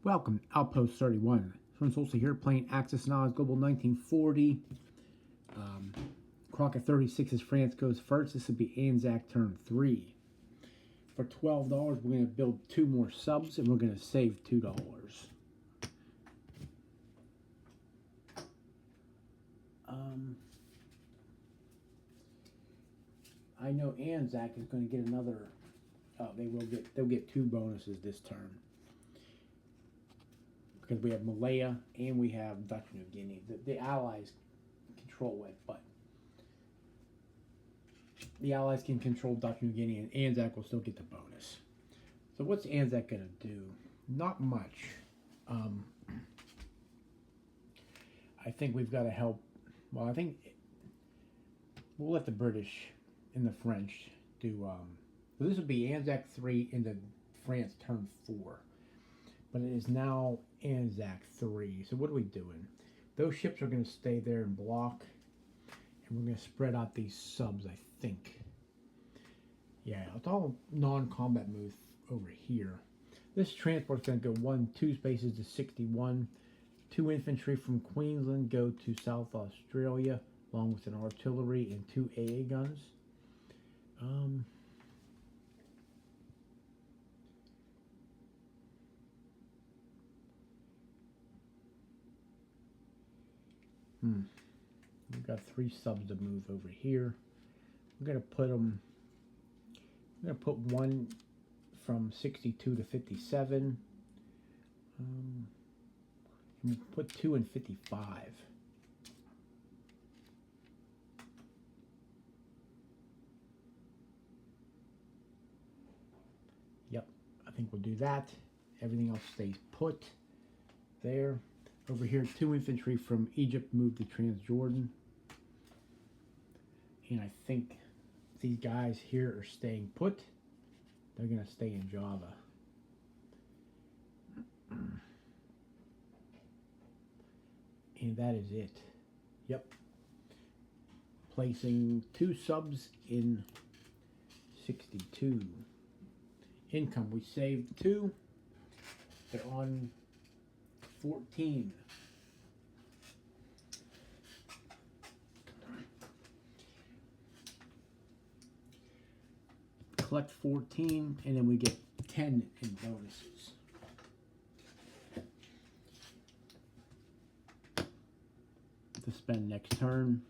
Welcome, Outpost 31. France4 here playing Axis&Allies Global 1940. Crockett 36 as France goes first. This would be Anzac turn 3. For $12, we're going to build 2 more subs and we're going to save $2. I know Anzac is going to get another. They'll get 2 bonuses this turn. Because we have Malaya and we have Dutch New Guinea. The Allies control it, but the Allies can control Dutch New Guinea and Anzac will still get the bonus. So what's Anzac going to do? Not much. I think we've got to help. Well, I think we'll let the British and the French do. So this would be Anzac 3 into France turn 4. But it is now Anzac 3. So what are we doing? Those ships are going to stay there and block. And we're going to spread out these subs, I think. Yeah, it's all non-combat moves over here. This transport's going to go 2 spaces to 61. 2 infantry from Queensland go to South Australia, along with an artillery and 2 AA guns. We've got 3 subs to move over here. We're going to put them. I'm going to put 1 from 62 to 57. And we'll put 2 in 55. Yep, I think we'll do that. Everything else stays put there. Over here, 2 infantry from Egypt moved to Transjordan. And I think these guys here are staying put. They're going to stay in Java. And that is it. Yep. Placing 2 subs in 62. Income, we saved 2. They're on 14. Collect 14, and then we get 10 in bonuses. To spend next turn.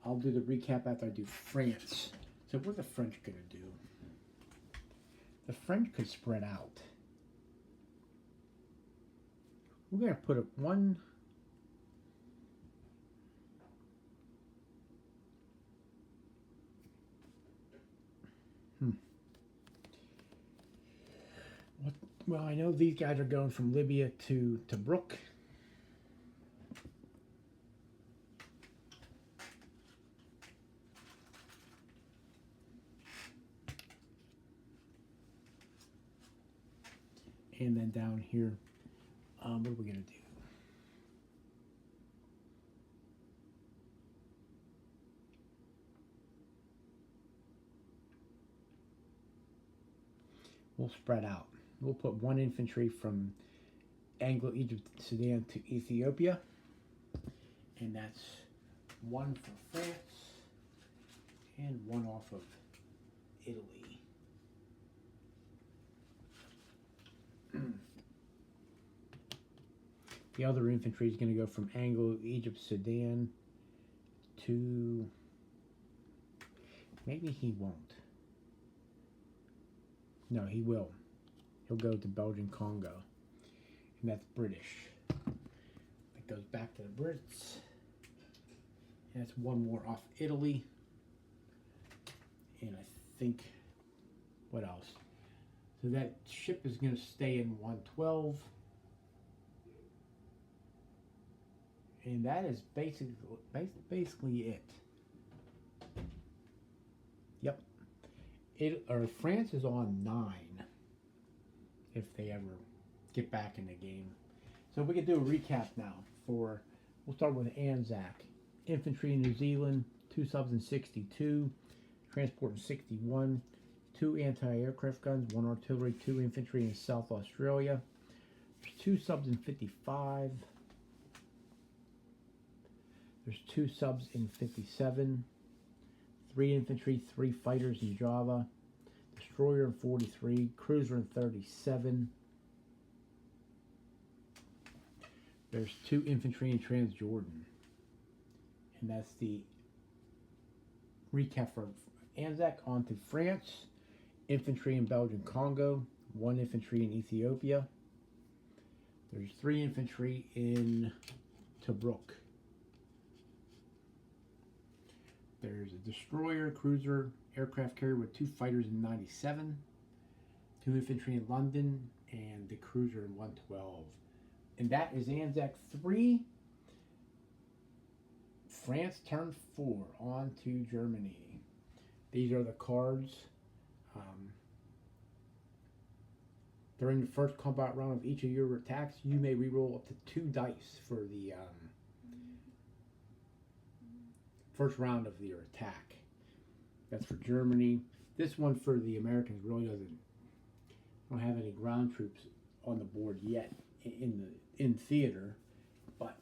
I'll do the recap after I do France. So what are the French going to do? The French could spread out. We're going to put up 1. Well, I know these guys are going from Libya to Tobruk. And then down here, what are we going to do? We'll spread out. We'll put 1 infantry from Anglo-Egypt, Sudan to Ethiopia. And that's 1 for France and 1 off of Italy. The other infantry is going to go from Anglo-Egypt, Sudan to... Maybe he won't. No, he will. He'll go to Belgian Congo. And that's British. It goes back to the Brits. And that's 1 more off Italy. And I think... What else? So that ship is going to stay in 112. And that is basically it. Yep. France is on 9. If they ever get back in the game. So we can do a recap now for, we'll start with Anzac. Infantry in New Zealand, 2 subs in 62. Transport in 61. 2 anti-aircraft guns, 1 artillery, 2 infantry in South Australia. There's 2 subs in 55. There's 2 subs in 57. 3 infantry, 3 fighters in Java. Destroyer in 43. Cruiser in 37. There's 2 infantry in Transjordan. And that's the recap for Anzac. On to France. Infantry in Belgian Congo. 1 infantry in Ethiopia. There's 3 infantry in Tobruk. There's a destroyer, cruiser, aircraft carrier with 2 fighters in 97. 2 infantry in London, and the cruiser in 112. And that is Anzac 3. France turn 4. On to Germany. These are the cards. During the first combat round of each of your attacks, you may reroll up to 2 dice for the first round of your attack. That's for Germany. This one for the Americans really don't have any ground troops on the board yet in theater, but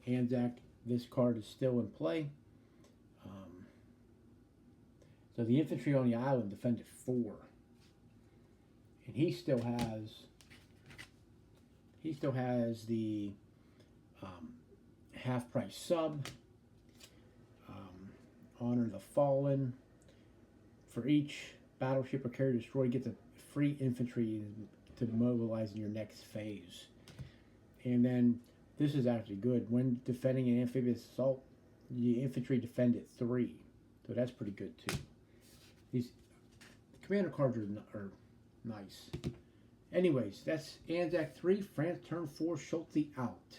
Anzac, this card is still in play. So the infantry on the island defended 4, and he still has the half price sub, honor the fallen. For each battleship or carrier destroyed, gets a free infantry to mobilize in your next phase. And then this is actually good. When defending an amphibious assault, the infantry defend at 3, so that's pretty good too. These commander cards are nice. Anyways, that's Anzac 3, France turn 4, Schulte out.